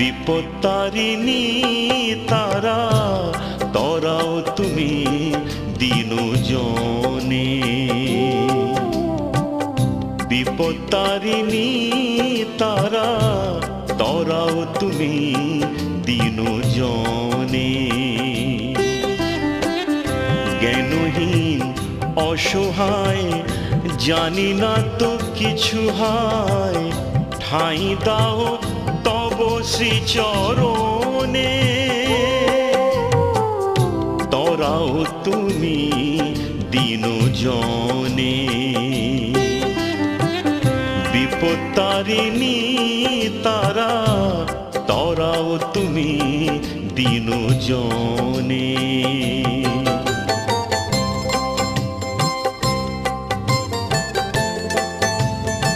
বিপত্তারিণী তারা তরাও তুমি দিনজনে। বিপত্তারিণী তারা তরাও তুমি দিনজনে। জ্ঞানহীন অসহায় জানি না তো কিছু হয়, ঠাঁই দাও তব শ্রীচরণে। তরাও তুমি দিনজনে। বিপত্তারিণী তারা তরাও তুমি দিনজনে।